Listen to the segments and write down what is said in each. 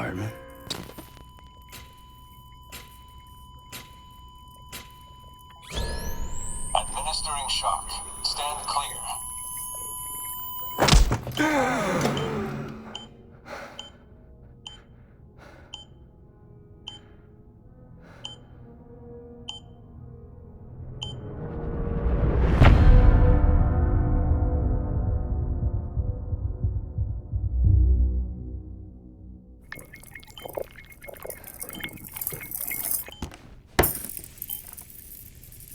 compartment. Administering shock. Stand clear.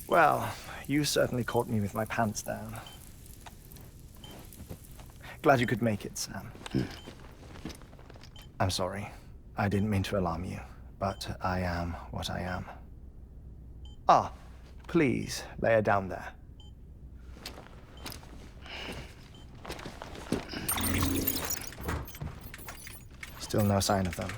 Well, you certainly caught me with my pants down. Glad you could make it, Sam. I'm sorry. I didn't mean to alarm you, but I am what I am. Ah, please, lay her down there. Still no sign of them.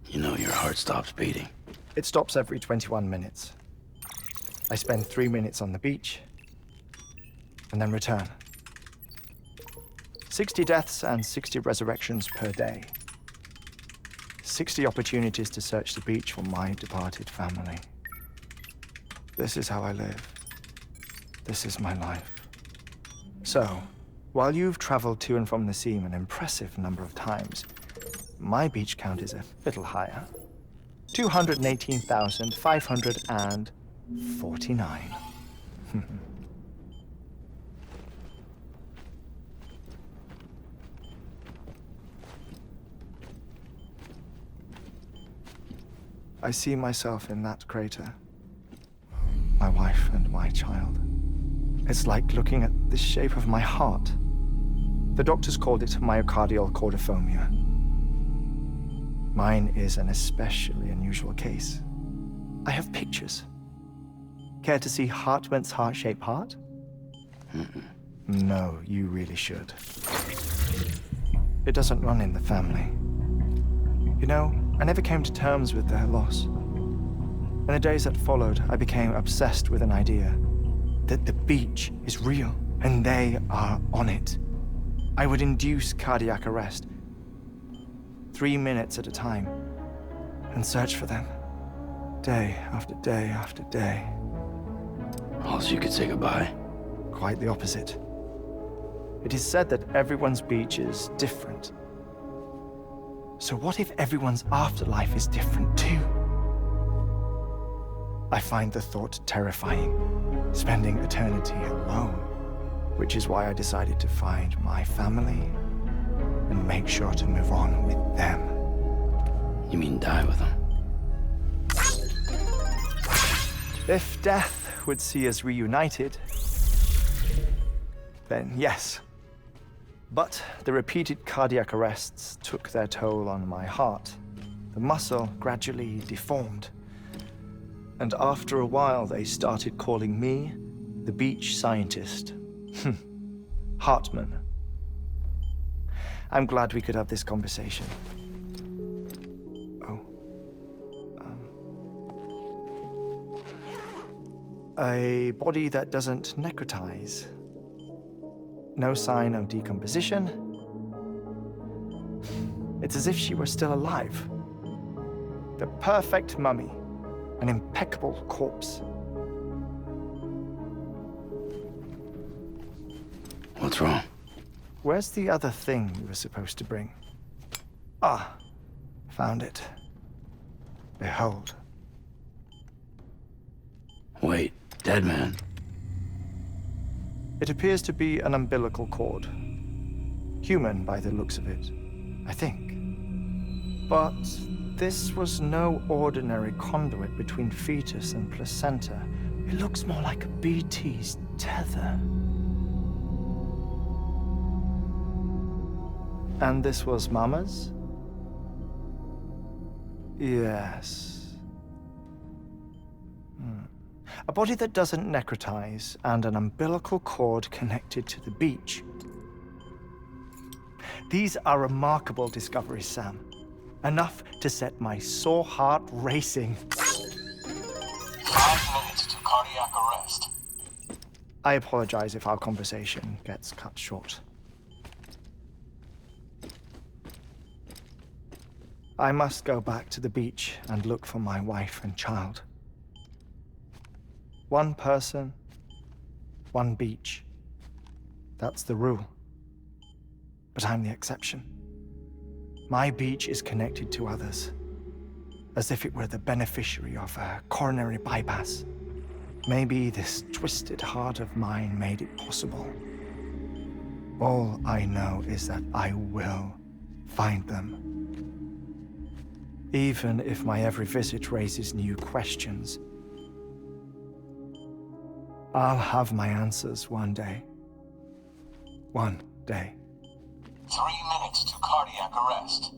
You know your heart stops beating. It stops every 21 minutes. I spend 3 minutes on the beach, and then return. 60 deaths and 60 resurrections per day. 60 opportunities to search the beach for my departed family. This is how I live. This is my life. So, while you've traveled to and from the sea an impressive number of times, my beach count is a little higher. 218,549. I see myself in that crater. My wife and my child. It's like looking at the shape of my heart. The doctors called it myocardial cordiformia. Mine is an especially unusual case. I have pictures. Care to see Hartman's heart-shaped heart? No, you really should. It doesn't run in the family. You know, I never came to terms with their loss. In the days that followed, I became obsessed with an idea that the beach is real and they are on it. I would induce cardiac arrest, 3 minutes at a time, and search for them, day after day after day. Also, you could say goodbye. Quite the opposite. It is said that everyone's beach is different. So what if everyone's afterlife is different too? I find the thought terrifying, spending eternity alone, which is why I decided to find my family and make sure to move on with them. You mean die with them? If death would see us reunited, then yes. But the repeated cardiac arrests took their toll on my heart. The muscle gradually deformed. And after a while, they started calling me the beach scientist. Hartman. I'm glad we could have this conversation. Oh. A body that doesn't necrotize. No sign of decomposition. It's as if she were still alive. The perfect mummy. An impeccable corpse. What's wrong? Where's the other thing you were supposed to bring? Ah, found it. Behold. Wait, dead man. It appears to be an umbilical cord. Human by the looks of it, I think. But this was no ordinary conduit between fetus and placenta. It looks more like a BT's tether. And this was Mama's? Yes. A body that doesn't necrotize and an umbilical cord connected to the beach. These are remarkable discoveries, Sam. Enough to set my sore heart racing. 5 minutes to cardiac arrest. I apologize if our conversation gets cut short. I must go back to the beach and look for my wife and child. One person, one beach. That's the rule. But I'm the exception. My beach is connected to others, as if it were the beneficiary of a coronary bypass. Maybe this twisted heart of mine made it possible. All I know is that I will find them. Even if my every visit raises new questions, I'll have my answers one day. One day. 3 minutes to cardiac arrest.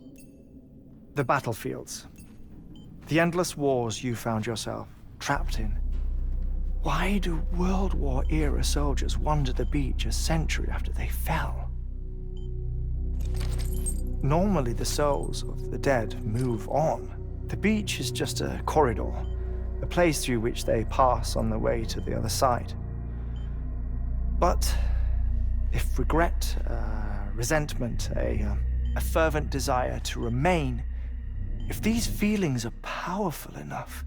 The battlefields. The endless wars you found yourself trapped in. Why do World War-era soldiers wander the beach a century after they fell? Normally, the souls of the dead move on. The beach is just a corridor, a place through which they pass on the way to the other side. But if regret, resentment, a fervent desire to remain, if these feelings are powerful enough,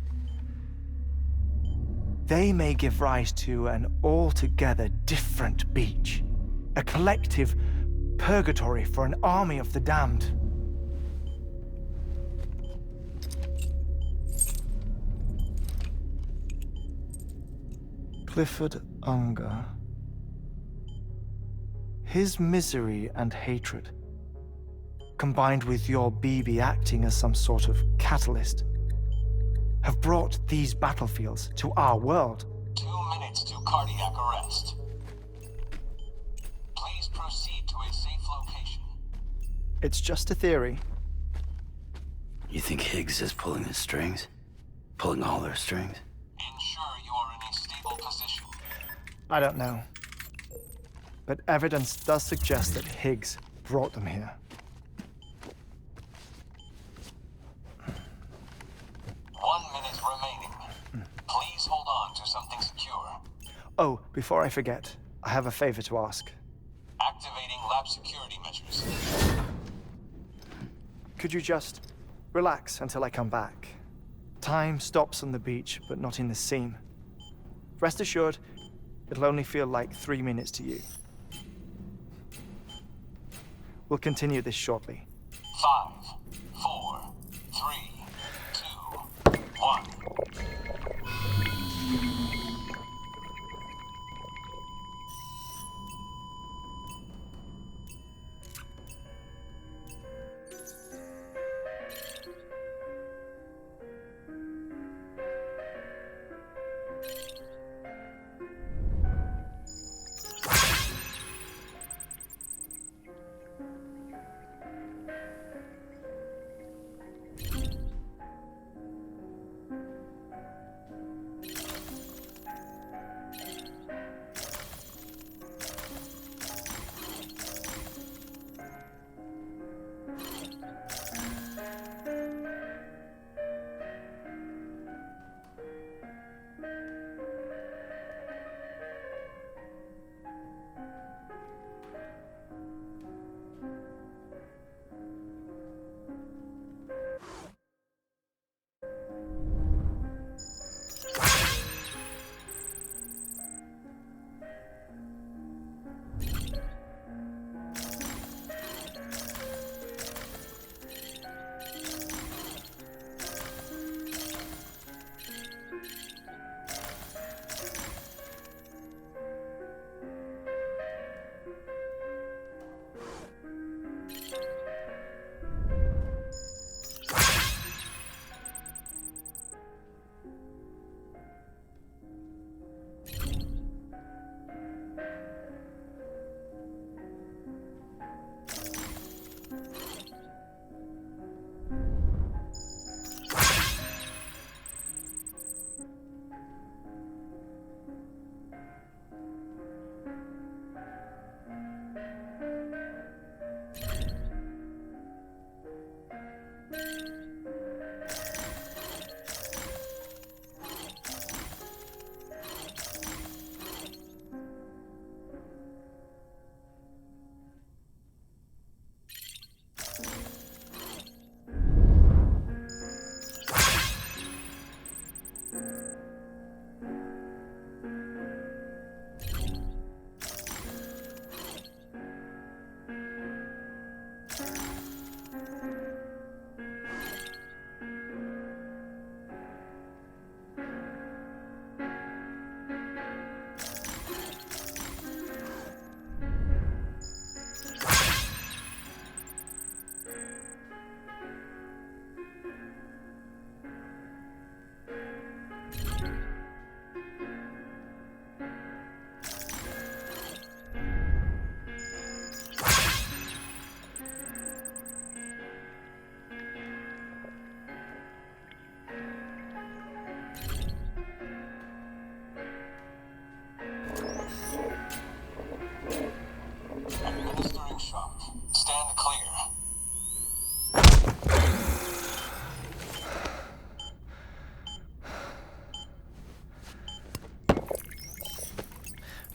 they may give rise to an altogether different beach, a collective purgatory for an army of the damned. Clifford Unger. His misery and hatred, combined with your BB acting as some sort of catalyst, have brought these battlefields to our world. 2 minutes to cardiac arrest. Please proceed to a safe location. It's just a theory. You think Higgs is pulling the strings? Pulling all their strings? Ensure you are in a stable position. I don't know. But evidence does suggest that Higgs brought them here. 1 minute remaining. Please hold on to something secure. Oh, before I forget, I have a favor to ask. Activating lab security measures. Could you just relax until I come back? Time stops on the beach, but not in the scene. Rest assured, it'll only feel like 3 minutes to you. We'll continue this shortly. 5, 4, 3, 2, 1.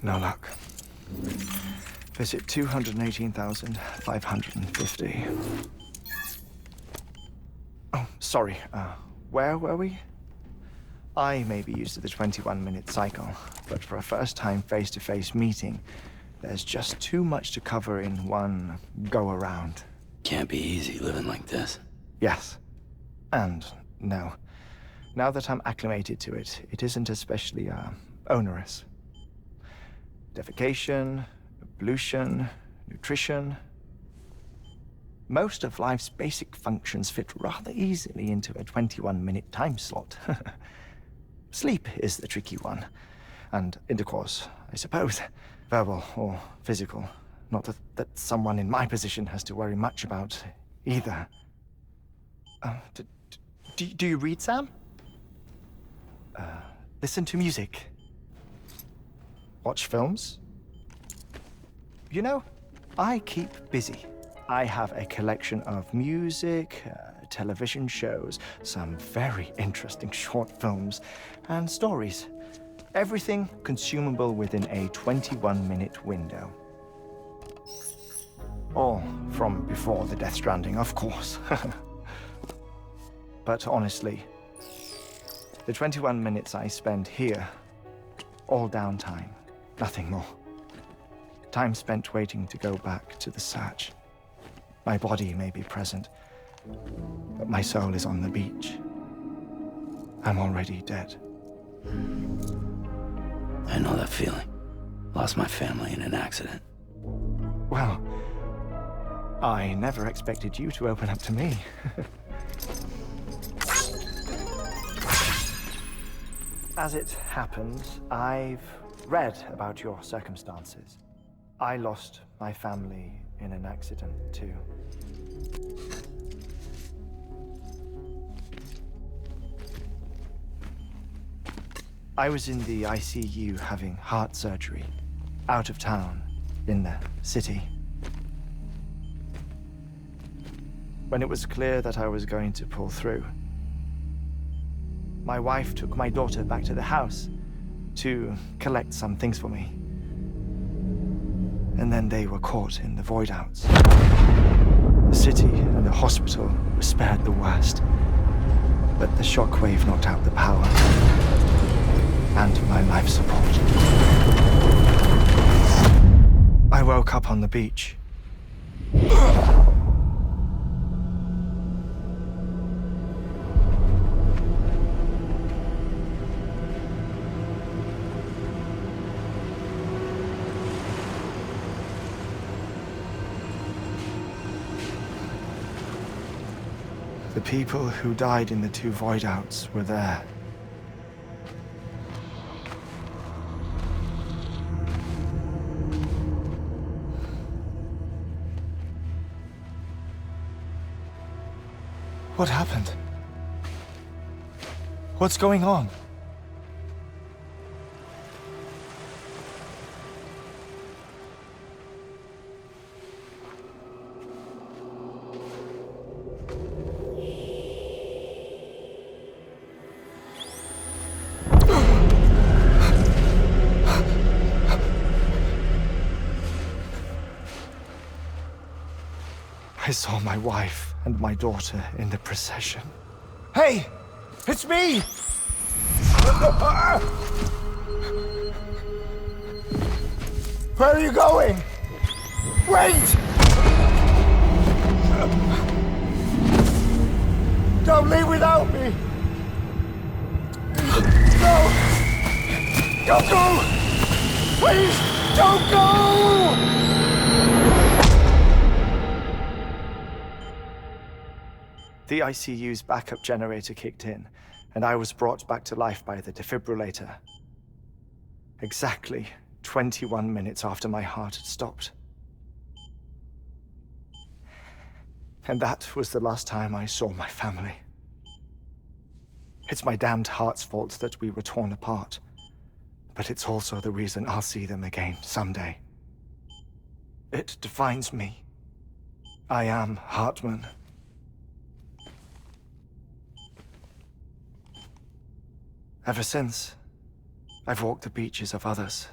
No luck. Visit 218,550. Oh, sorry. Where were we? I may be used to the 21-minute cycle, but for a first-time face-to-face meeting, there's just too much to cover in one go-around. Can't be easy living like this. Yes. And no. Now that I'm acclimated to it, it isn't especially, onerous. Defecation, pollution, nutrition. Most of life's basic functions fit rather easily into a 21-minute time slot. Sleep is the tricky one. And intercourse, I suppose. Verbal or physical. Not that someone in my position has to worry much about either. Do you read, Sam? Listen to music. Watch films. You know, I keep busy. I have a collection of music, television shows, some very interesting short films, and stories. Everything consumable within a 21-minute window. All from before the Death Stranding, of course. But honestly, the 21 minutes I spend here, all downtime, nothing more. Time spent waiting to go back to the search. My body may be present, but my soul is on the beach. I'm already dead. I know that feeling. Lost my family in an accident. Well, I never expected you to open up to me. As it happens, I've read about your circumstances. I lost my family in an accident, too. I was in the ICU having heart surgery, out of town, in the city. When it was clear that I was going to pull through, my wife took my daughter back to the house to collect some things for me. And then they were caught in the void-outs. The city and the hospital were spared the worst, but the shockwave knocked out the power and my life support. I woke up on the beach. The people who died in the two void-outs were there. What happened? What's going on? I saw my wife and my daughter in the procession. Hey! It's me! Where are you going? Wait! Don't leave without me! No! Don't go! Please, don't go! The ICU's backup generator kicked in, and I was brought back to life by the defibrillator. Exactly 21 minutes after my heart had stopped. And that was the last time I saw my family. It's my damned heart's fault that we were torn apart, but it's also the reason I'll see them again someday. It defines me. I am Hartman. Ever since, I've walked the beaches of others,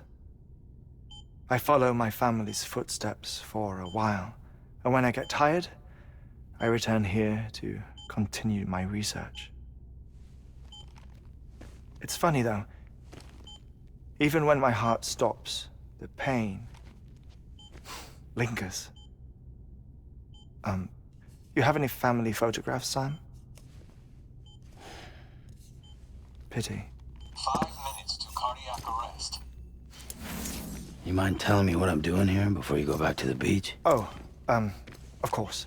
I follow my family's footsteps for a while, and when I get tired, I return here to continue my research. It's funny though, even when my heart stops, the pain lingers. You have any family photographs, Sam? Pity. 5 minutes to cardiac arrest. You mind telling me what I'm doing here before you go back to the beach? Oh, of course.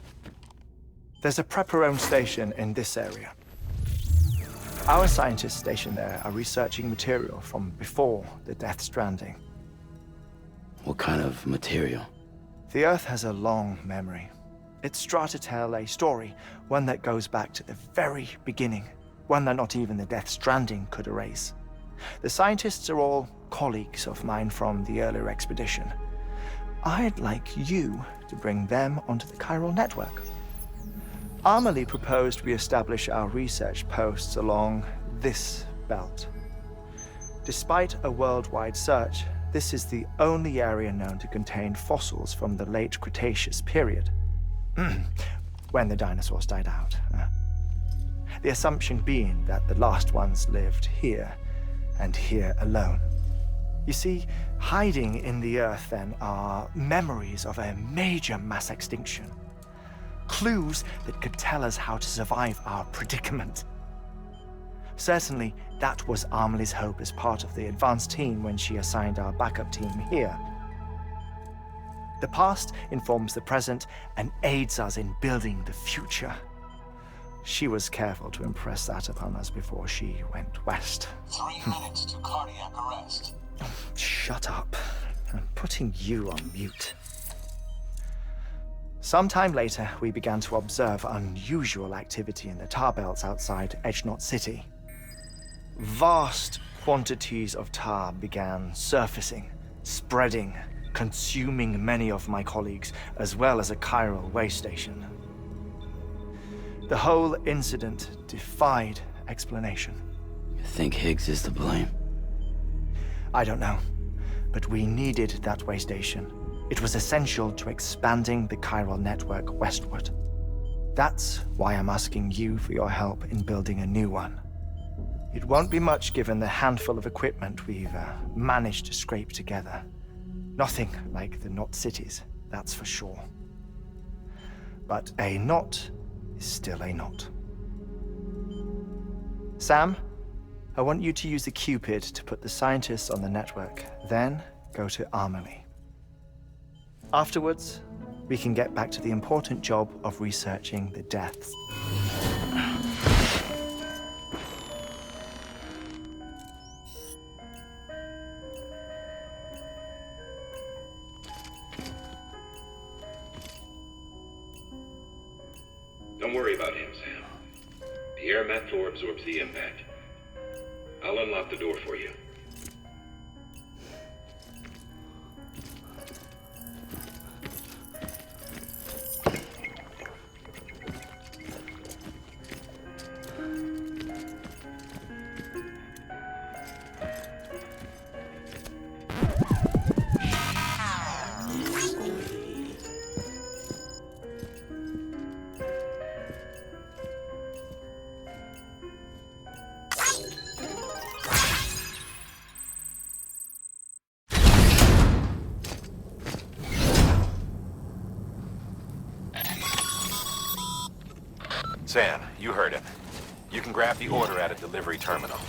There's a prepper-owned station in this area. Our scientists stationed there are researching material from before the Death Stranding. What kind of material? The Earth has a long memory. It's trying to tell a story, one that goes back to the very beginning, one that not even the Death Stranding could erase. The scientists are all colleagues of mine from the earlier expedition. I'd like you to bring them onto the chiral network. Amelie proposed we establish our research posts along this belt. Despite a worldwide search, this is the only area known to contain fossils from the late Cretaceous period, when the dinosaurs died out. The assumption being that the last ones lived here, and here alone. You see, hiding in the Earth then are memories of a major mass extinction. Clues that could tell us how to survive our predicament. Certainly, that was Amelie's hope as part of the advanced team when she assigned our backup team here. The past informs the present and aids us in building the future. She was careful to impress that upon us before she went west. 3 minutes to cardiac arrest. Shut up. I'm putting you on mute. Sometime later, we began to observe unusual activity in the tar belts outside Edgenot City. Vast quantities of tar began surfacing, spreading, consuming many of my colleagues, as well as a chiral way station. The whole incident defied explanation. You think Higgs is to blame? I don't know, but we needed that way station. It was essential to expanding the chiral network westward. That's why I'm asking you for your help in building a new one. It won't be much given the handful of equipment we've managed to scrape together. Nothing like the knot cities, that's for sure. But a knot is still a knot. Sam, I want you to use the Cupid to put the scientists on the network, then go to Amelie. Afterwards, we can get back to the important job of researching the deaths. Don't worry about him, Sam. The air mat floor absorbs the impact. I'll unlock the door for you. Sam, you heard him. You can grab the order at a delivery terminal.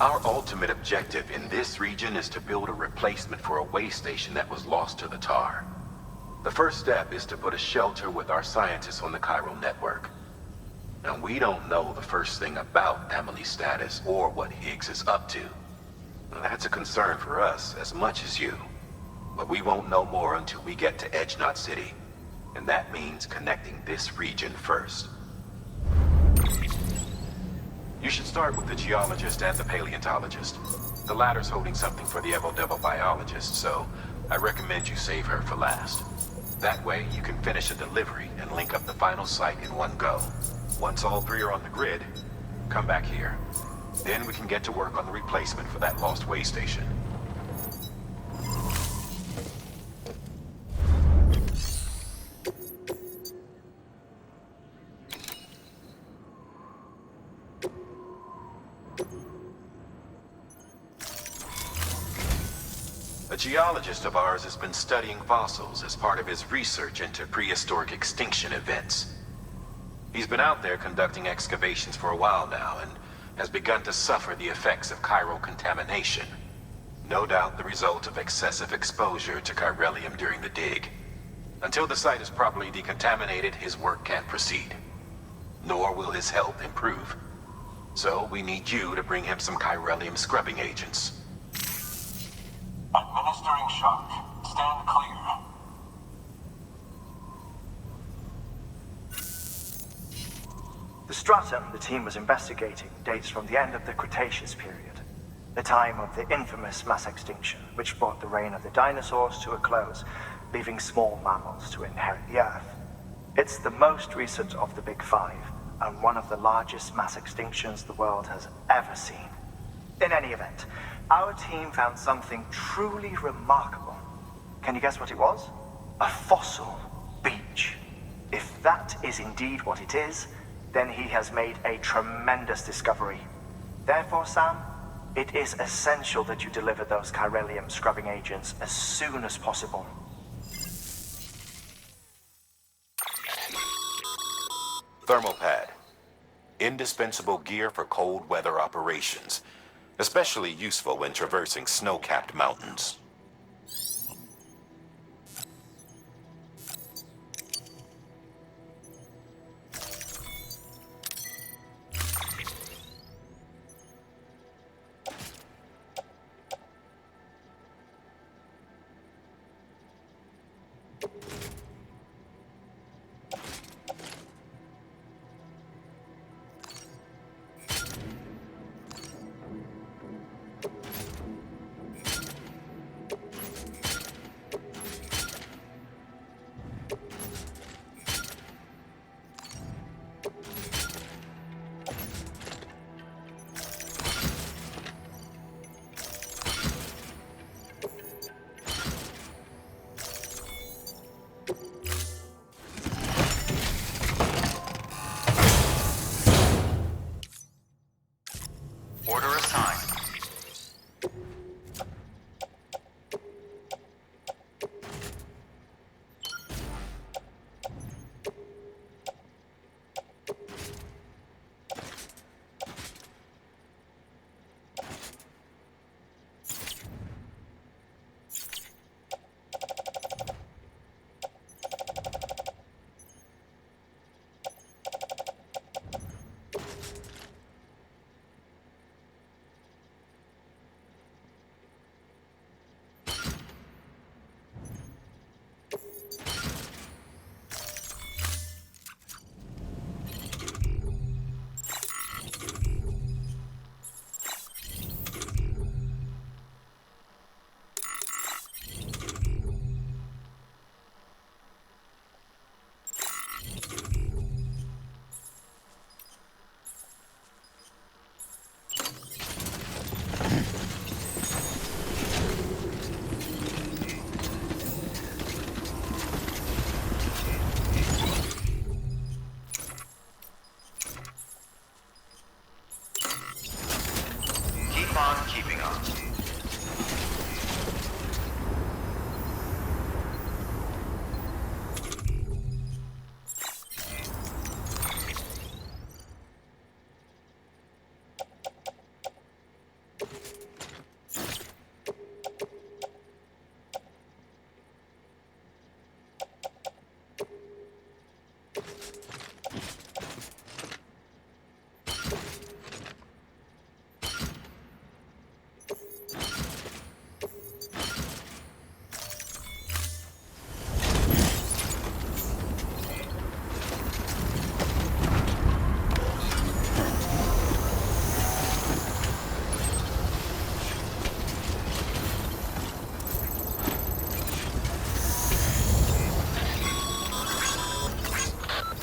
Our ultimate objective in this region is to build a replacement for a way station that was lost to the tar. The first step is to put a shelter with our scientists on the chiral network. Now, we don't know the first thing about Amelie's status or what Higgs is up to. That's a concern for us as much as you. But we won't know more until we get to Edgenot City. And that means connecting this region first. You should start with the geologist and the paleontologist. The latter's holding something for the evo-devo biologist, so I recommend you save her for last. That way, you can finish a delivery and link up the final site in one go. Once all three are on the grid, come back here. Then we can get to work on the replacement for that lost way station. A geologist of ours has been studying fossils as part of his research into prehistoric extinction events. He's been out there conducting excavations for a while now and has begun to suffer the effects of chiral contamination. No doubt the result of excessive exposure to chiralium during the dig. Until the site is properly decontaminated, his work can't proceed. Nor will his health improve. So we need you to bring him some chiralium scrubbing agents. Administering shock. Stand clear. The stratum the team was investigating dates from the end of the Cretaceous period, the time of the infamous mass extinction, which brought the reign of the dinosaurs to a close, leaving small mammals to inherit the Earth. It's the most recent of the Big Five, and one of the largest mass extinctions the world has ever seen. In any event, our team found something truly remarkable. Can you guess what it was? A fossil beach. If that is indeed what it is, then he has made a tremendous discovery. Therefore, Sam, it is essential that you deliver those chiralium scrubbing agents as soon as possible. Thermal pad. Indispensable gear for cold weather operations. Especially useful when traversing snow-capped mountains.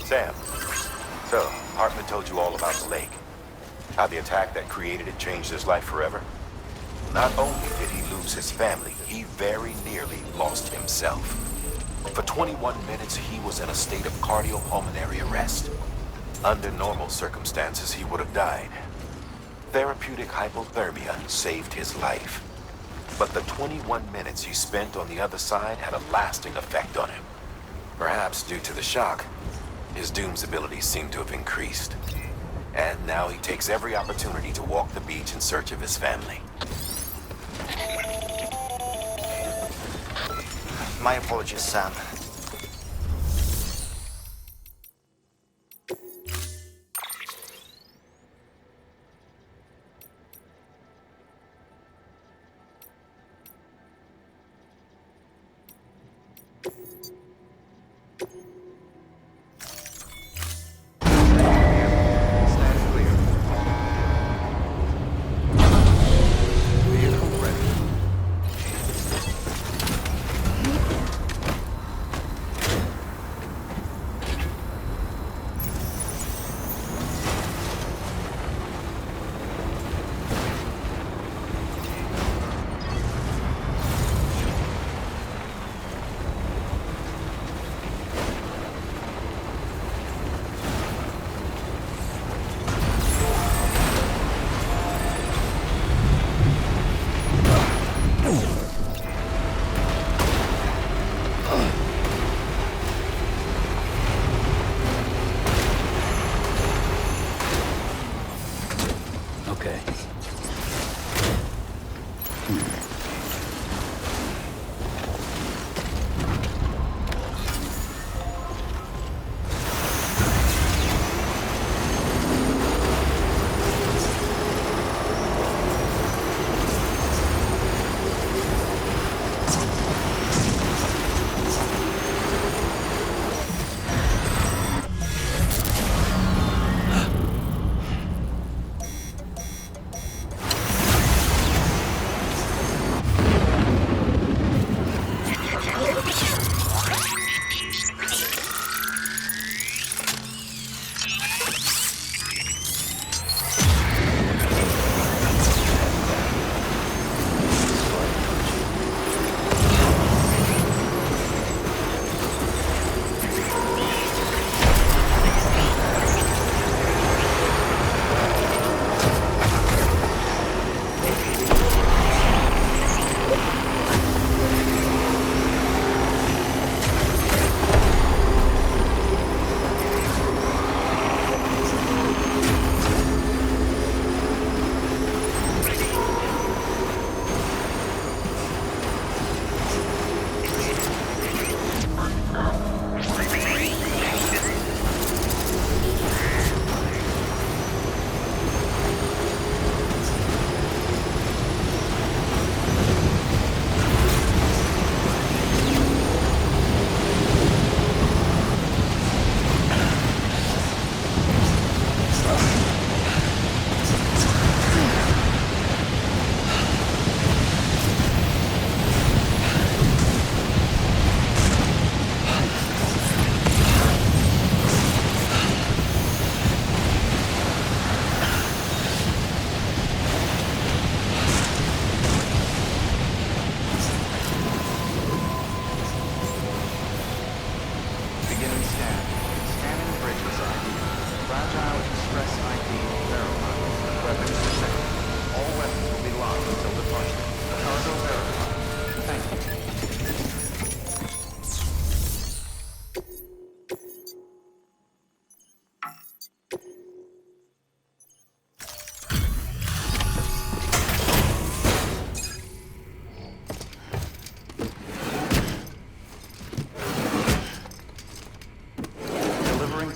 Sam, so Hartman told you all about the lake. How the attack that created it changed his life forever? Not only did he lose his family, he very nearly lost himself. For 21 minutes, he was in a state of cardiopulmonary arrest. Under normal circumstances, he would have died. Therapeutic hypothermia saved his life. But the 21 minutes he spent on the other side had a lasting effect on him. Perhaps due to the shock, his Doom's abilities seem to have increased. And now he takes every opportunity to walk the beach in search of his family. My apologies, Sam. Okay.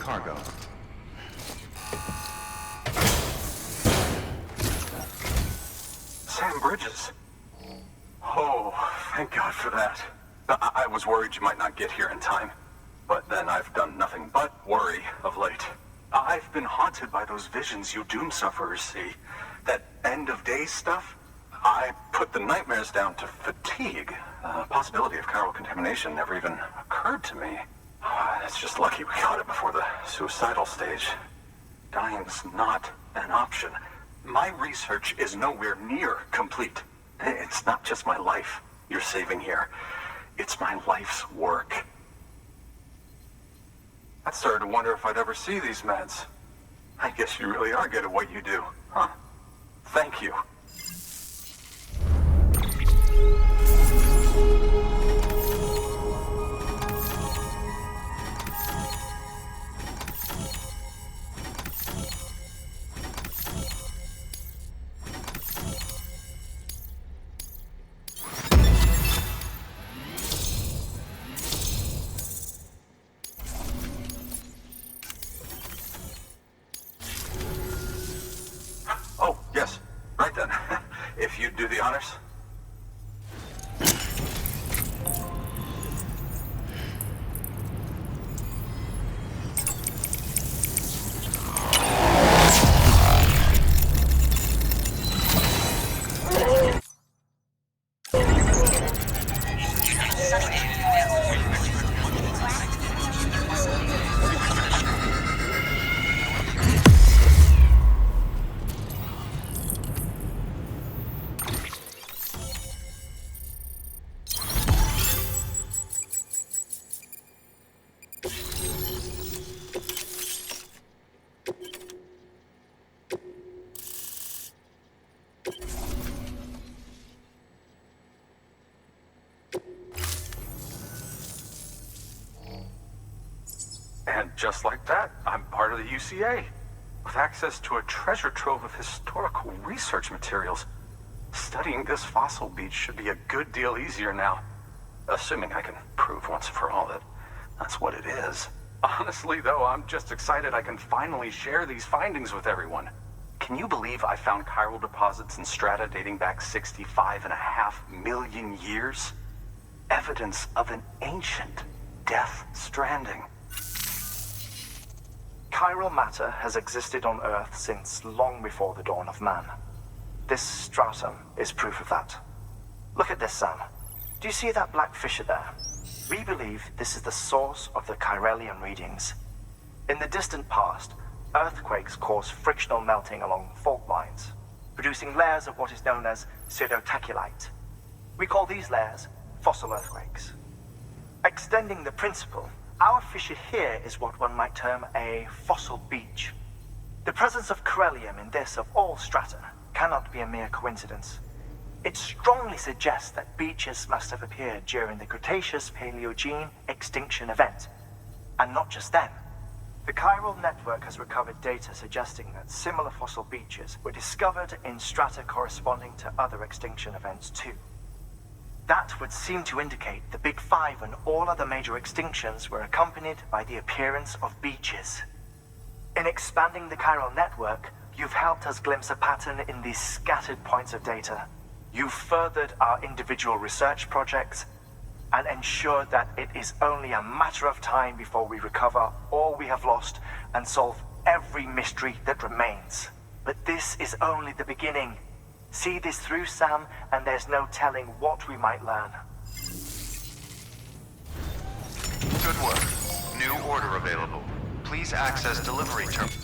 cargo. Sam Bridges. Oh, thank God for that. I was worried you might not get here in time. But then I've done nothing but worry of late. I've been haunted by those visions you Doom sufferers see. That end-of-day stuff. I put the nightmares down to fatigue. The possibility of chiral contamination never even occurred to me. It's just lucky we got it before the suicidal stage. Dying's not an option. My research is nowhere near complete. It's not just my life you're saving here. It's my life's work. I started to wonder if I'd ever see these meds. I guess you really are good at what you do, huh? Thank you. Oh, yes. Right then. If you'd do the honors. And just like that, I'm part of the UCA, with access to a treasure trove of historical research materials. Studying this fossil beach should be a good deal easier now, assuming I can prove once for all that that's what it is. Honestly, though, I'm just excited I can finally share these findings with everyone. Can you believe I found chiral deposits in strata dating back 65.5 million years? Evidence of an ancient Death Stranding. Chiral matter has existed on Earth since long before the dawn of man. This stratum is proof of that. Look at this, Sam. Do you see that black fissure there? We believe this is the source of the Chiralian readings. In the distant past, earthquakes cause frictional melting along fault lines, producing layers of what is known as pseudotaculite. We call these layers fossil earthquakes. Extending the principle, our fissure here is what one might term a fossil beach. The presence of chiralium in this of all strata cannot be a mere coincidence. It strongly suggests that beaches must have appeared during the Cretaceous-Paleogene extinction event. And not just then. The chiral network has recovered data suggesting that similar fossil beaches were discovered in strata corresponding to other extinction events too. That would seem to indicate the Big Five and all other major extinctions were accompanied by the appearance of beaches. In expanding the chiral network, you've helped us glimpse a pattern in these scattered points of data. You've furthered our individual research projects and ensured that it is only a matter of time before we recover all we have lost and solve every mystery that remains. But this is only the beginning. See this through, Sam, and there's no telling what we might learn. Good work. New order available. Please access delivery terminal.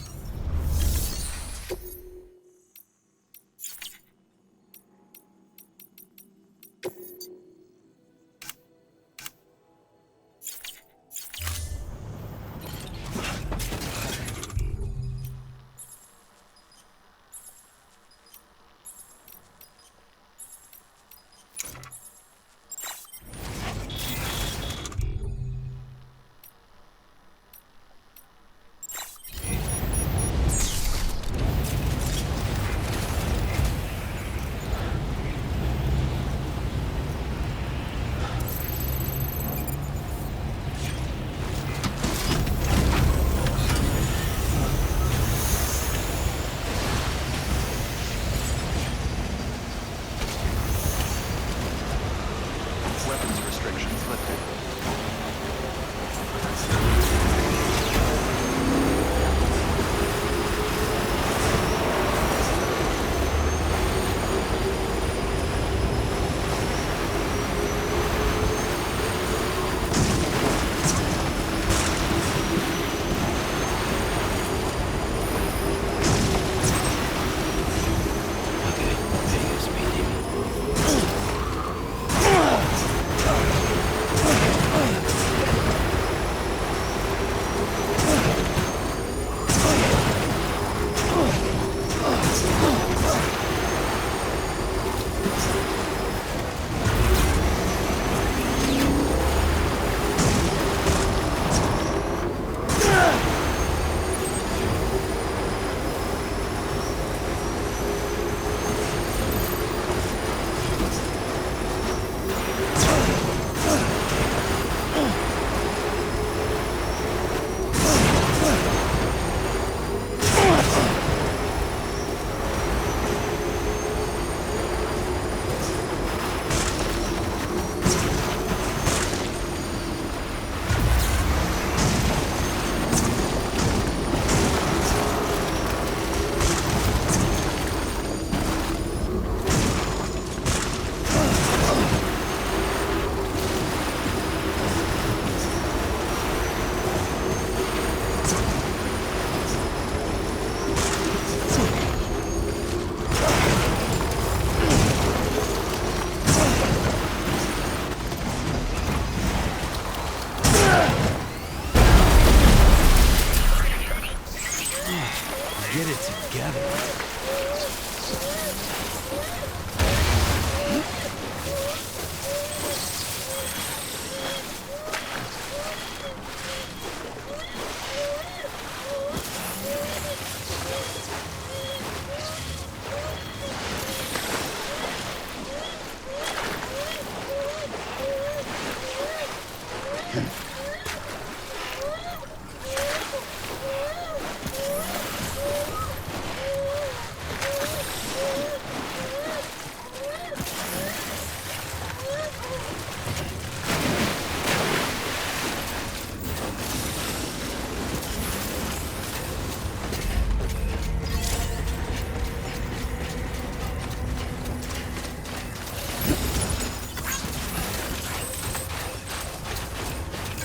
Get it together.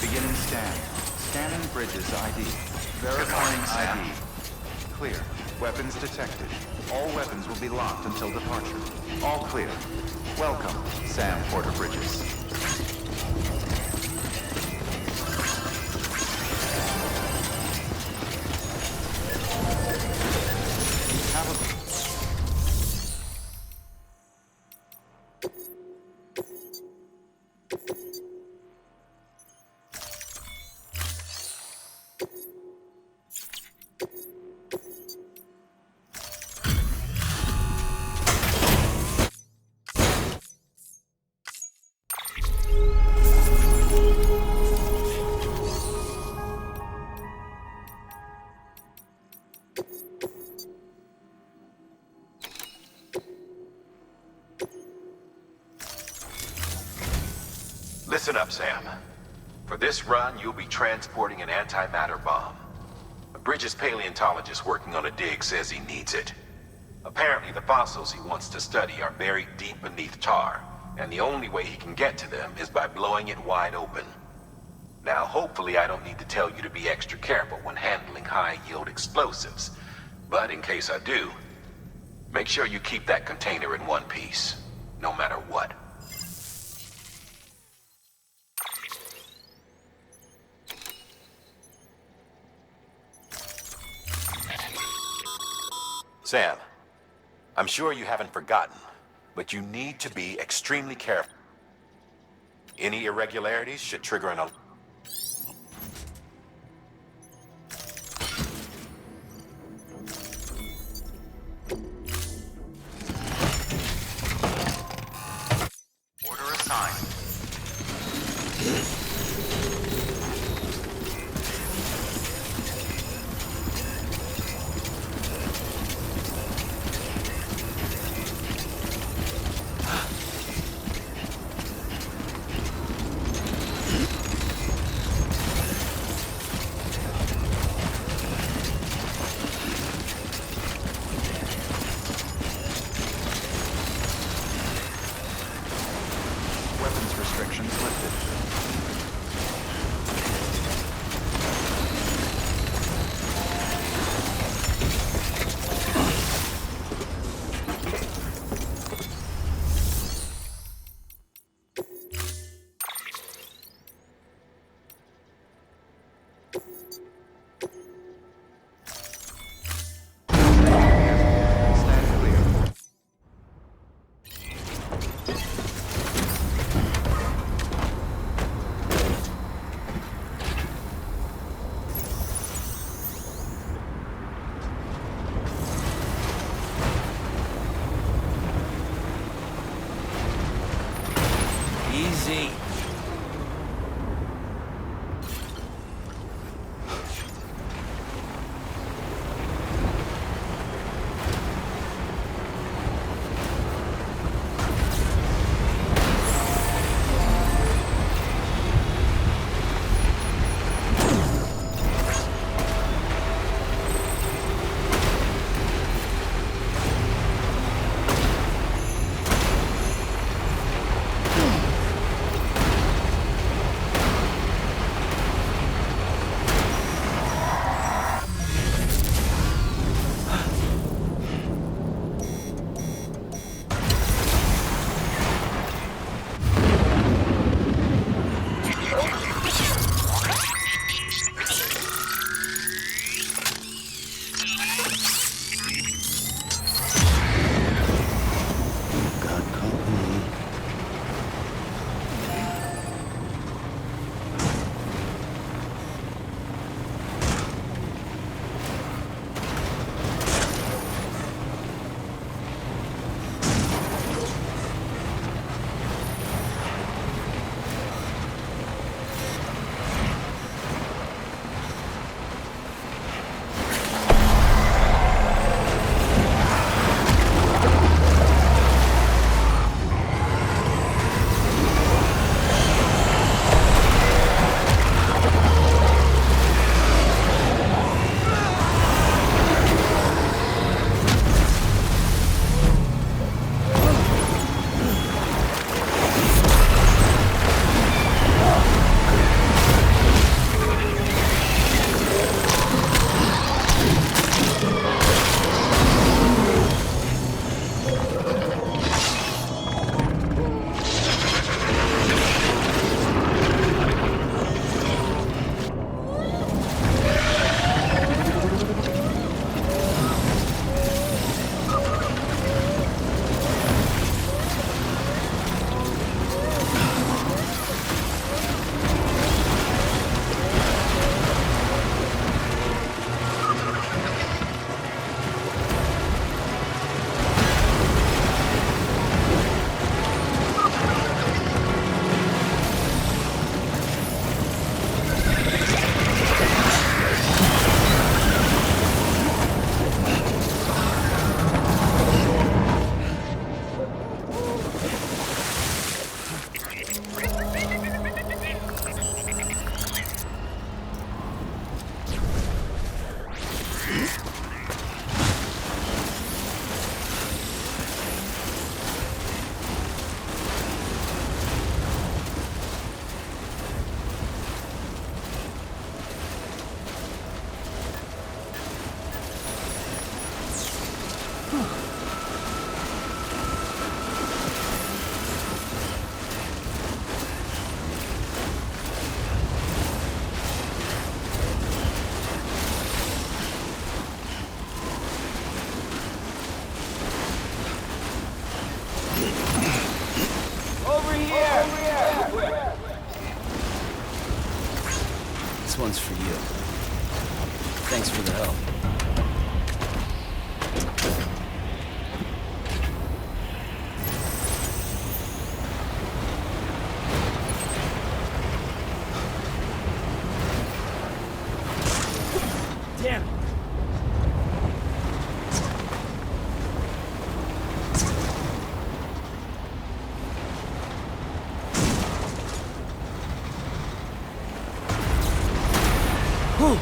Beginning scan. Scanning bridges ID. Verifying ID. Clear. Weapons detected. All weapons will be locked until departure. All clear. Welcome, Sam Porter Bridges. Have a... Listen up, Sam. For this run, you'll be transporting an antimatter bomb. A Bridges paleontologist working on a dig says he needs it. Apparently, the fossils he wants to study are buried deep beneath tar, and the only way he can get to them is by blowing it wide open. Now, hopefully I don't need to tell you to be extra careful when handling high-yield explosives, but in case I do, make sure you keep that container in one piece, no matter what. Sam, I'm sure you haven't forgotten, but you need to be extremely careful. Any irregularities should trigger an alert. Order assigned. This one's for you. Thanks for the help. Damn it. Whew.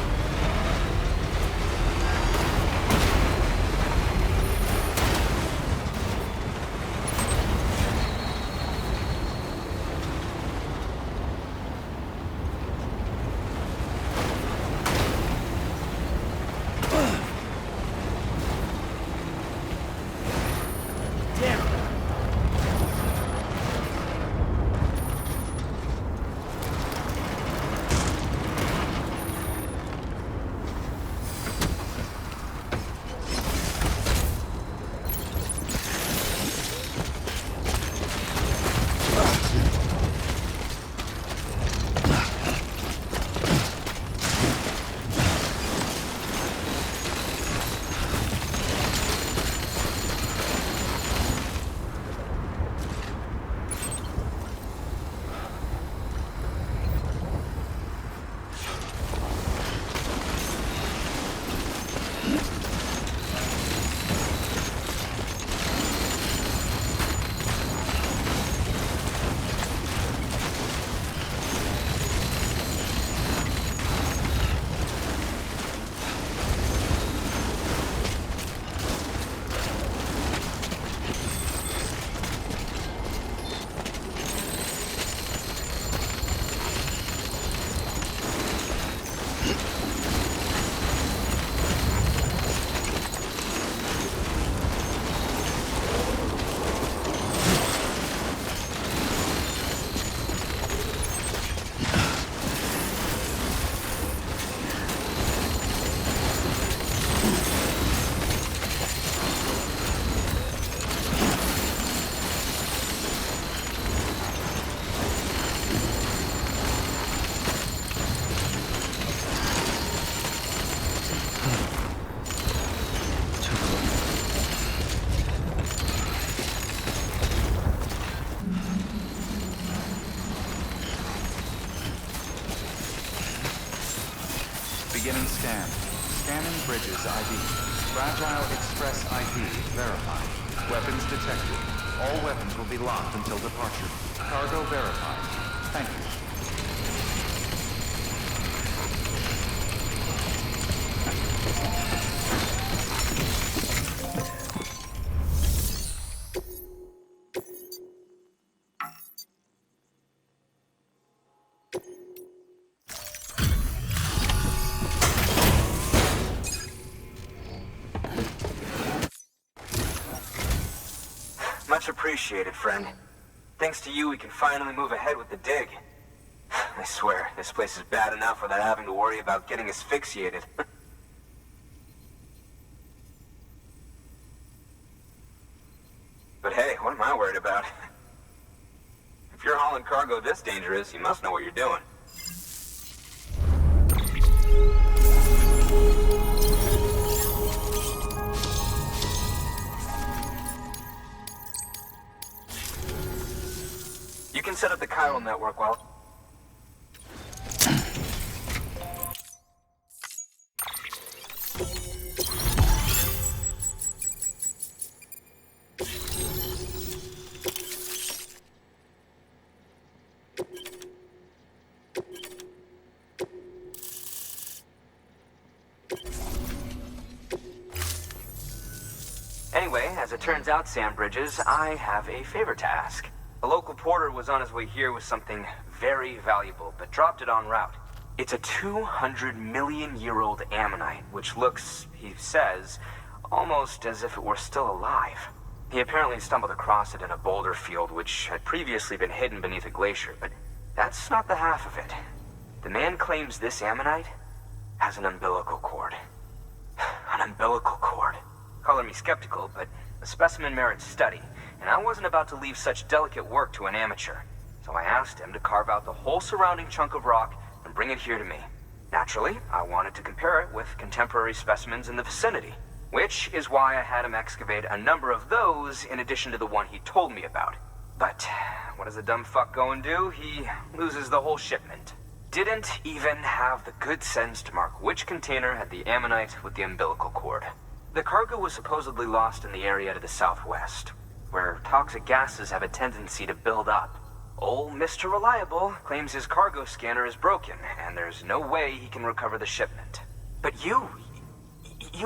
Beginning scan. Scanning bridges ID. Fragile Express ID verified. Weapons detected. All weapons will be locked until departure. Cargo verified. Thank you. Much appreciated, friend. Thanks to you, we can finally move ahead with the dig. I swear, this place is bad enough without having to worry about getting asphyxiated. But hey, what am I worried about? If you're hauling cargo this dangerous, you must know what you're doing. You can set up the chiral network while... Anyway, as it turns out, Sam Bridges, I have a favor to ask. A local porter was on his way here with something very valuable, but dropped it en route. It's a 200-million-year-old ammonite, which looks, he says, almost as if it were still alive. He apparently stumbled across it in a boulder field which had previously been hidden beneath a glacier, but that's not the half of it. The man claims this ammonite has an umbilical cord. An umbilical cord. Color me skeptical, but the specimen merits study, and I wasn't about to leave such delicate work to an amateur. So I asked him to carve out the whole surrounding chunk of rock and bring it here to me. Naturally, I wanted to compare it with contemporary specimens in the vicinity, which is why I had him excavate a number of those in addition to the one he told me about. But what does the dumb fuck go and do? He loses the whole shipment. Didn't even have the good sense to mark which container had the ammonite with the umbilical cord. The cargo was supposedly lost in the area to the southwest, where toxic gases have a tendency to build up. Old Mr. Reliable claims his cargo scanner is broken, and there's no way he can recover the shipment. But you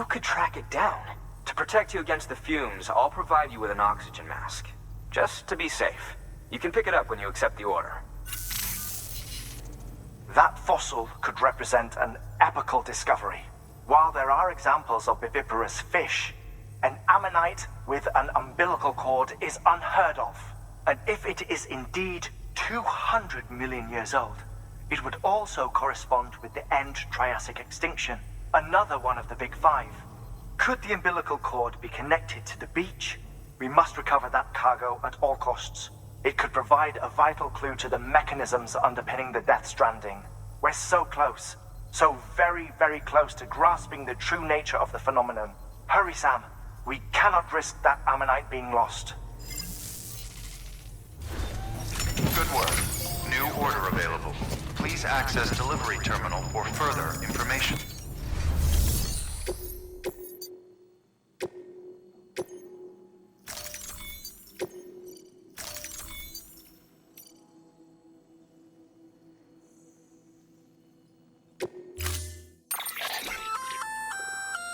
could track it down. To protect you against the fumes, I'll provide you with an oxygen mask. Just to be safe. You can pick it up when you accept the order. That fossil could represent an epochal discovery. While there are examples of viviparous fish, an ammonite with an umbilical cord is unheard of. And if it is indeed 200 million years old, it would also correspond with the end Triassic extinction, another one of the big five. Could the umbilical cord be connected to the beach? We must recover that cargo at all costs. It could provide a vital clue to the mechanisms underpinning the Death Stranding. We're so close. So very, very close to grasping the true nature of the phenomenon. Hurry, Sam. We cannot risk that ammonite being lost. Good work. New order available. Please access delivery terminal for further information.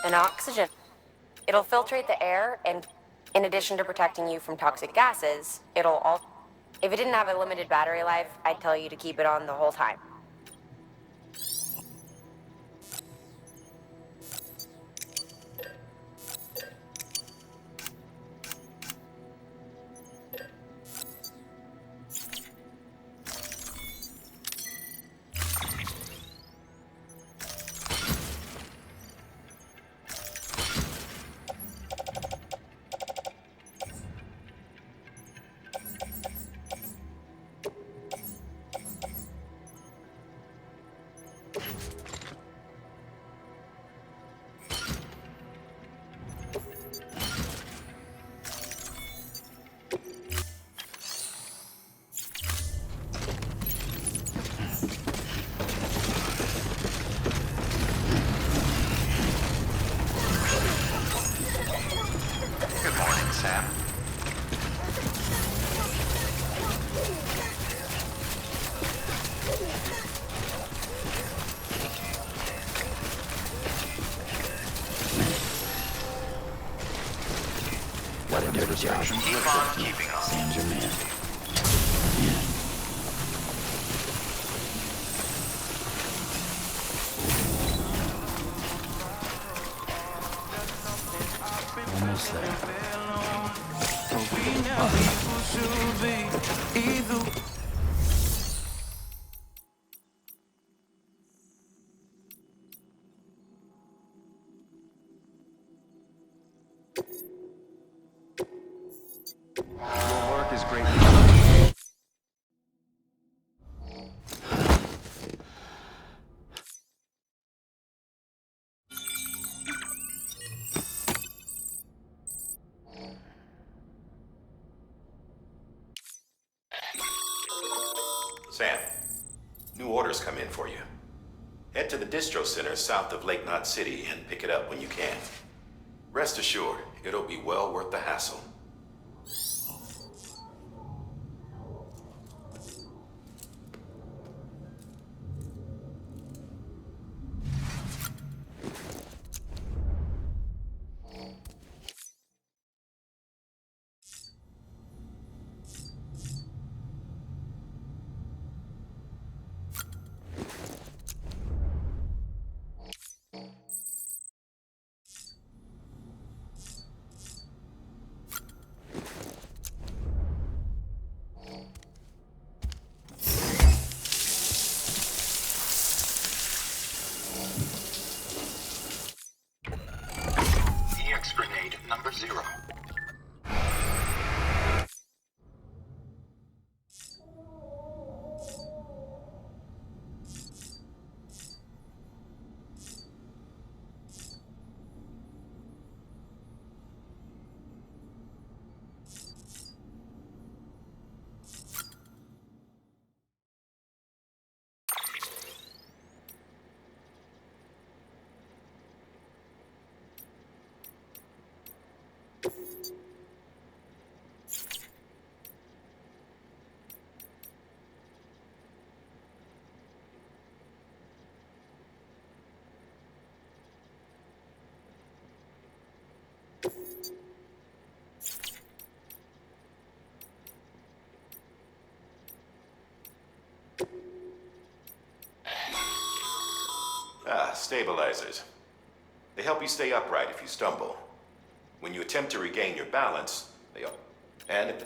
An oxygen. It'll filtrate the air, and in addition to protecting you from toxic gases, it'll also... If it didn't have a limited battery life, I'd tell you to keep it on the whole time. Sam. What a dirty job. Keep on keeping on. Sam's your man. Almost there. Your work is great. Sam, new orders come in for you. Head to the distro center south of Lake Knot City and pick it up when you can. Rest assured, it'll be well worth the hassle. number 0. Stabilizers. They help you stay upright if you stumble. When you attempt to regain your balance, they... And if...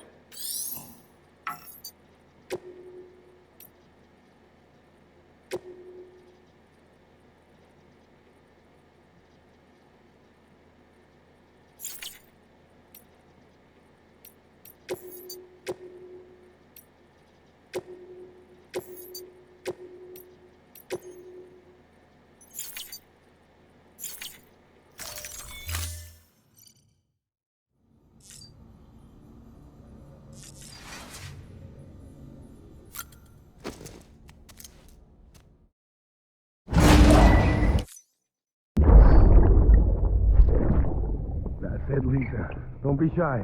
That's it, Lisa. Don't be shy.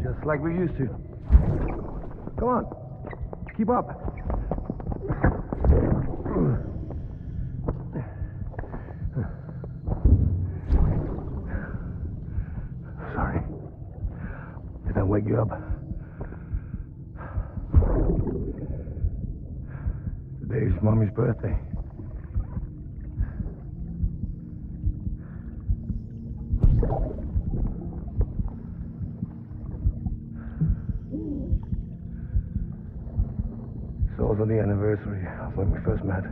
Just like we used to. Come on. Keep up. Sorry. Did I wake you up? Today's Mommy's birthday. It's also the anniversary of when we first met.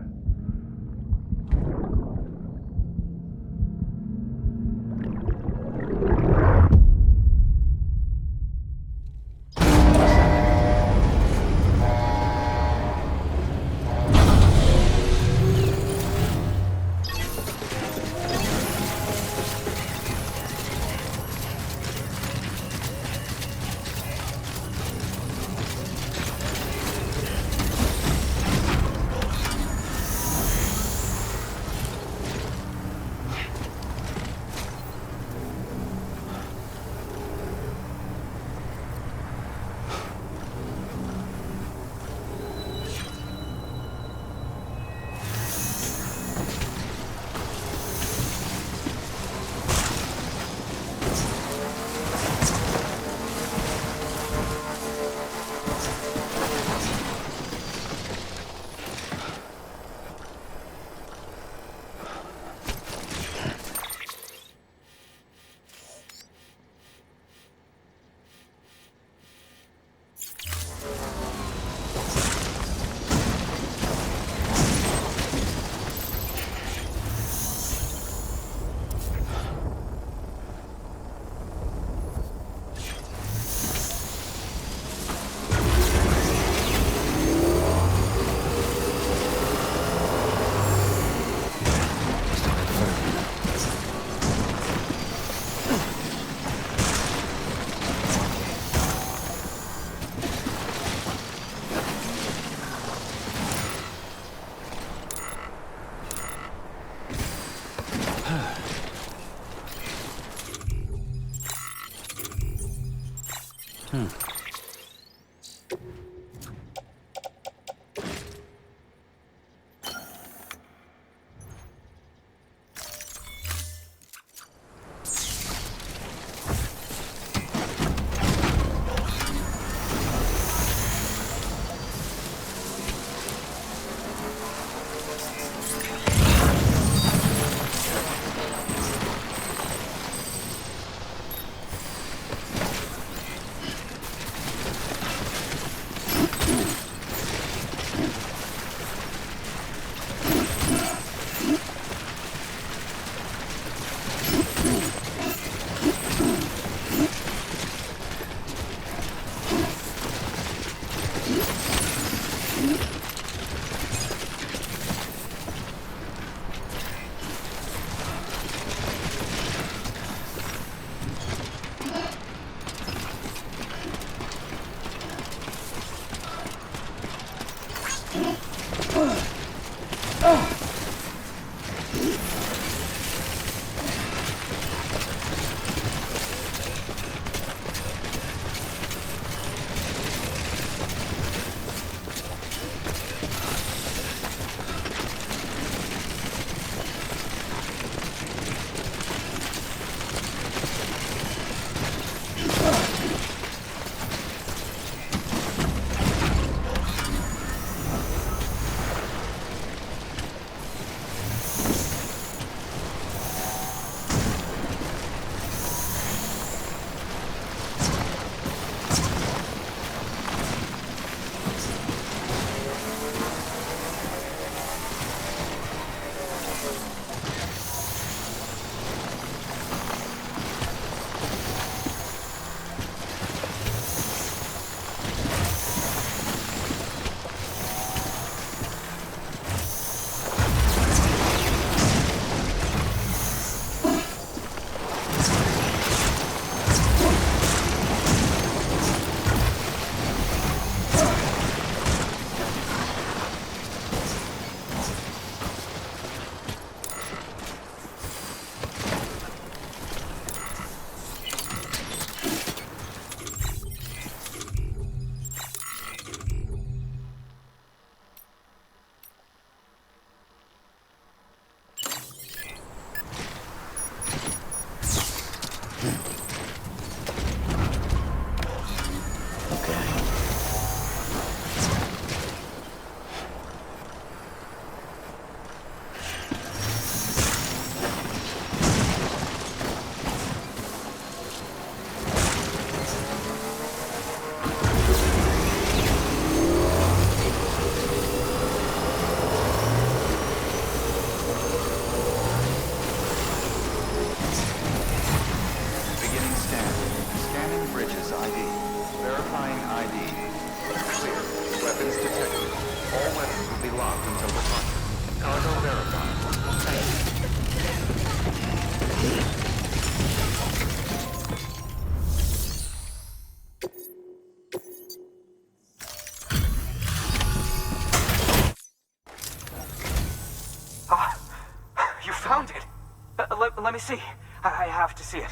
let me see. I have to see it.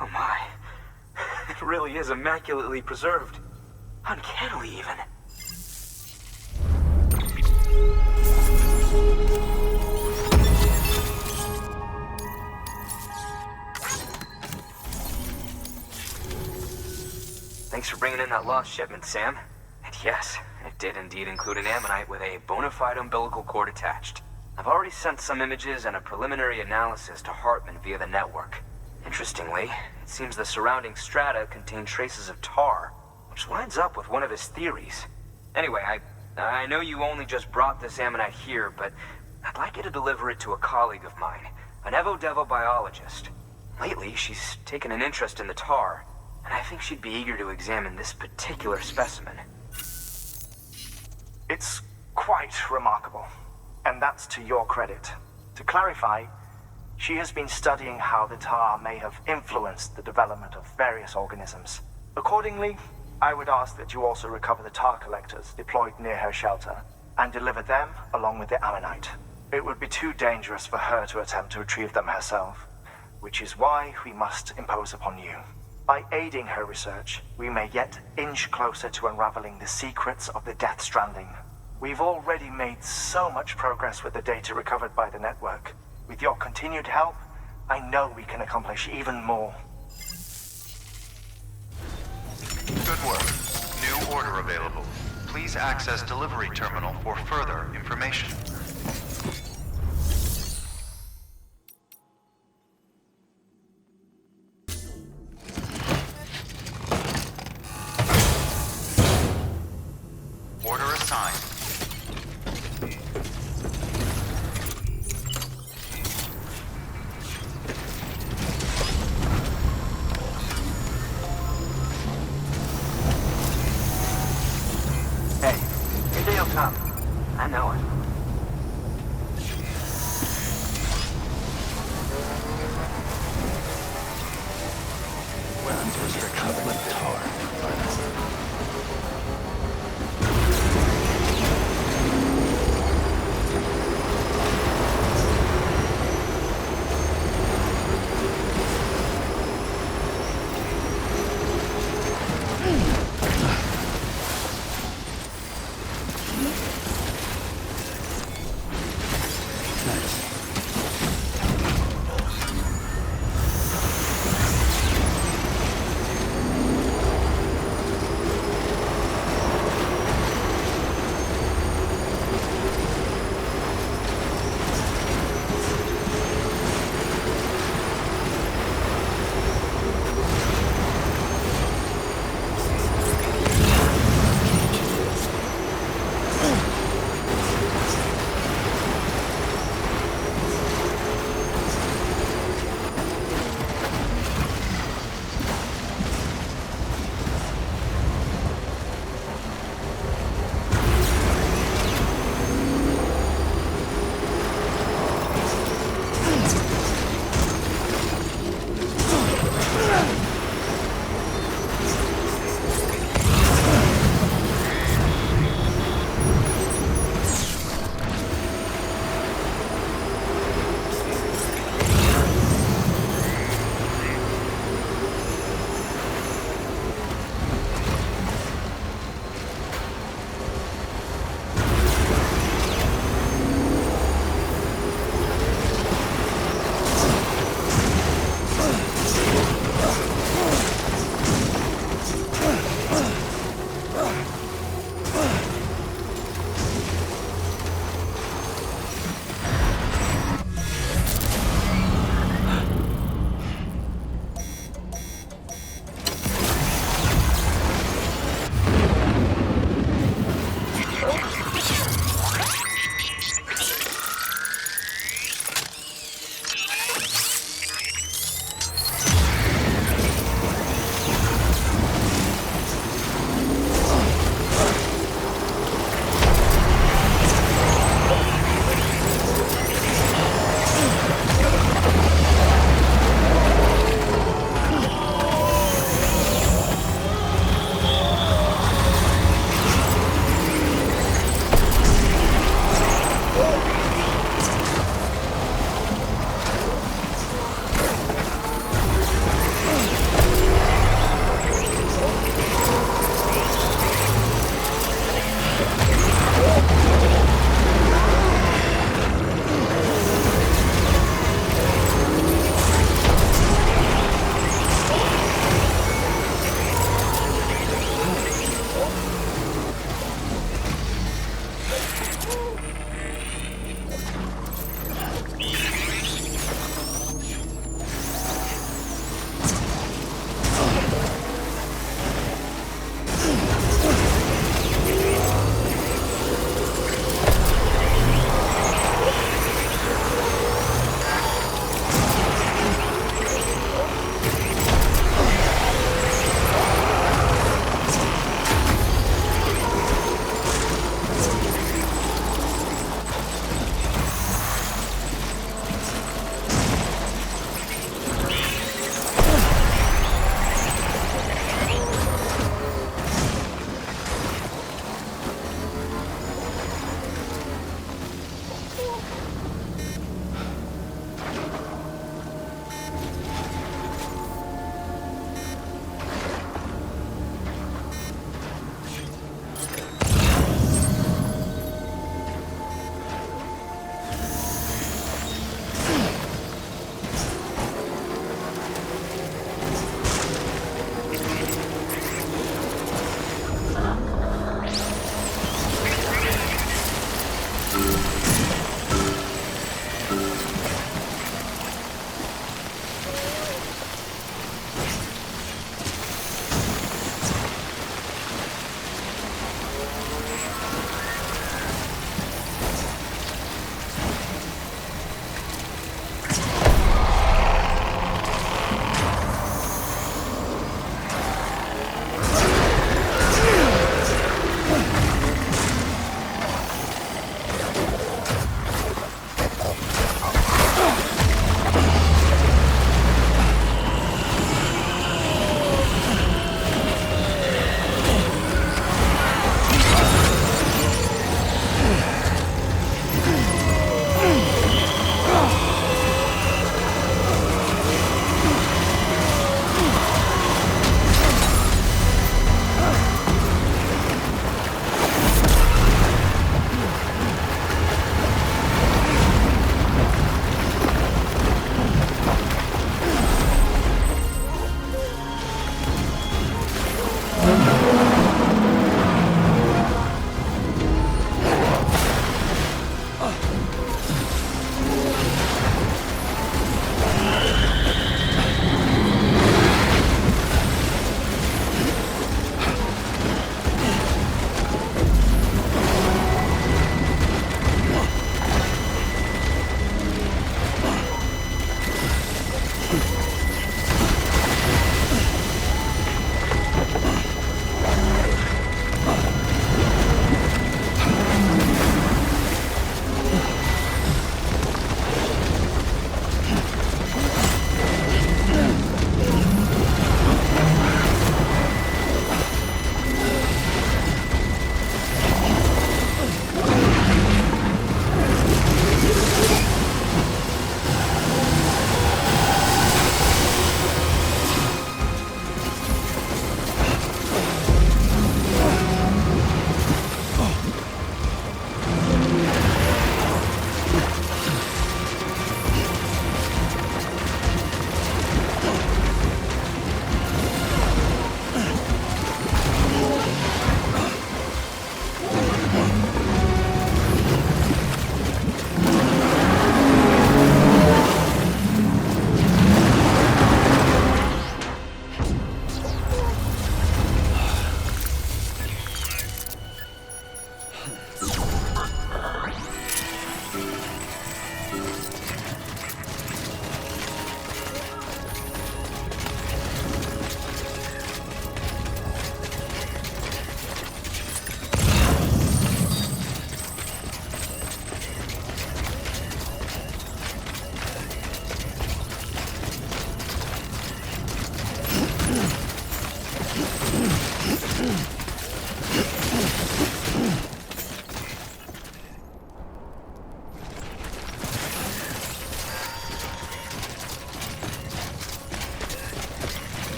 Oh my. It really is immaculately preserved. Uncannily, even. Thanks for bringing in that lost shipment, Sam. And yes, it did indeed include an ammonite with a bona fide umbilical cord attached. I've already sent some images and a preliminary analysis to Hartman via the network. Interestingly, it seems the surrounding strata contain traces of tar, which lines up with one of his theories. Anyway, I know you only just brought this ammonite here, but I'd like you to deliver it to a colleague of mine, an Evo-Devo biologist. Lately, she's taken an interest in the tar, and I think she'd be eager to examine this particular specimen. It's quite remarkable, and that's to your credit. To clarify, she has been studying how the tar may have influenced the development of various organisms. Accordingly, I would ask that you also recover the tar collectors deployed near her shelter and deliver them along with the ammonite. It would be too dangerous for her to attempt to retrieve them herself, which is why we must impose upon you. By aiding her research, we may yet inch closer to unraveling the secrets of the Death Stranding. We've already made so much progress with the data recovered by the network. With your continued help, I know we can accomplish even more. Good work. New order available. Please access delivery terminal for further information. Order assigned. Hey, Hideo come. I know it. Weapons restriction with tar.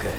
Okay.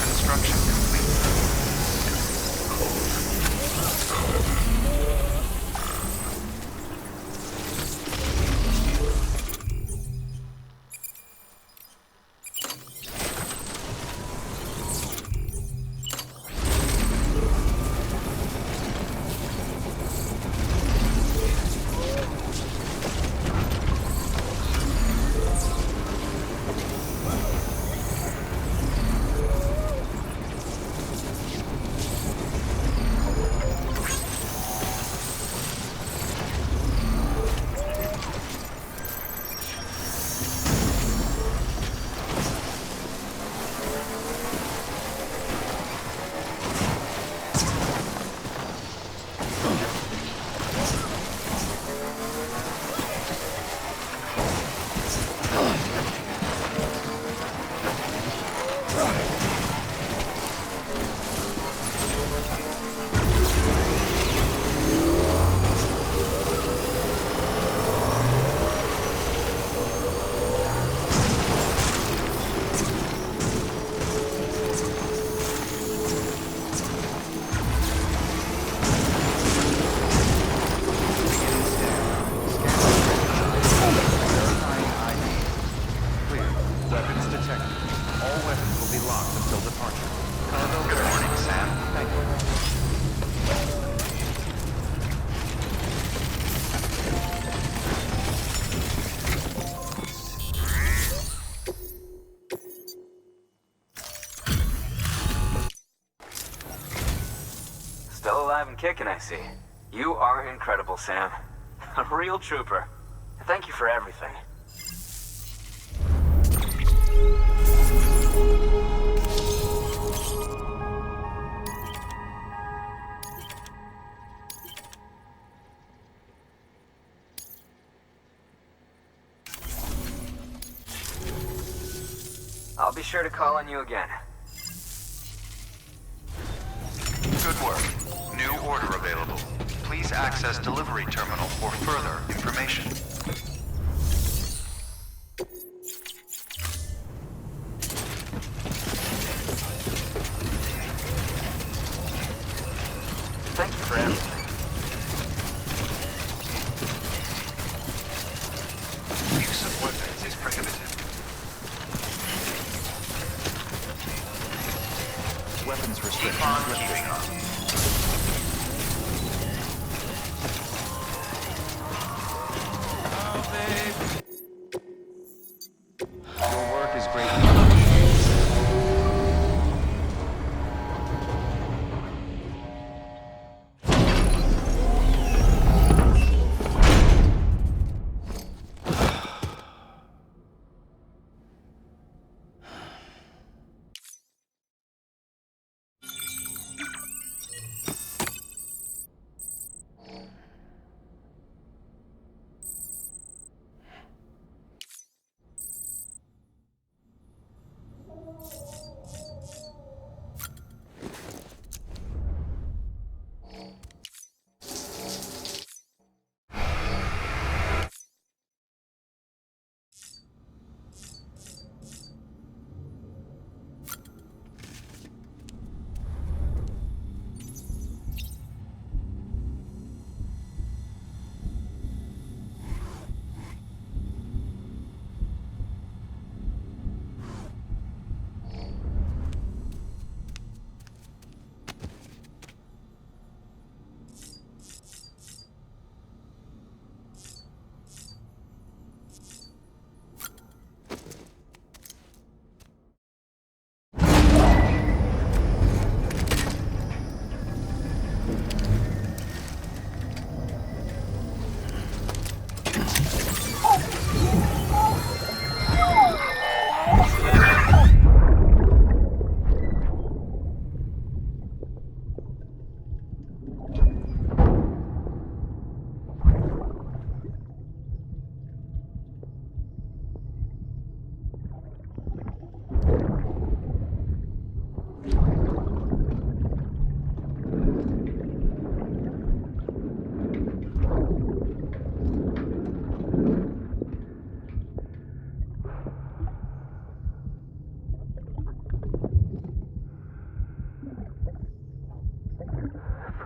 Construction complete. Still alive and kicking, I see. You are incredible, Sam. A real trooper. Thank you for everything. I'll be sure to call on you again. Good work. New order available. Please access delivery terminal for further information. Thank you for everything. Use of weapons is prohibited. Weapons restrictions lifted. Your work is greatly appreciated.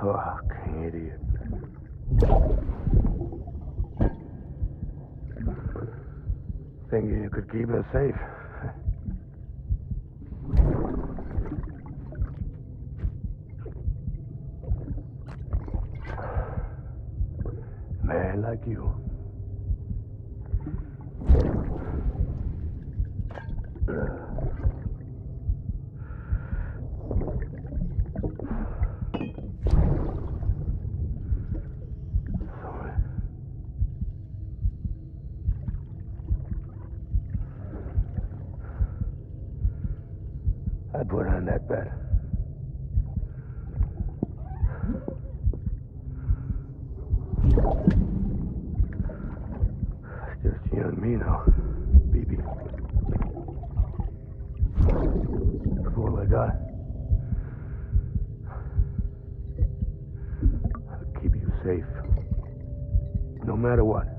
Fucking idiot. Think you could keep us safe? Man like you. I put on that bet. It's just you and me now, baby. That's all I got. I'll keep you safe. No matter what.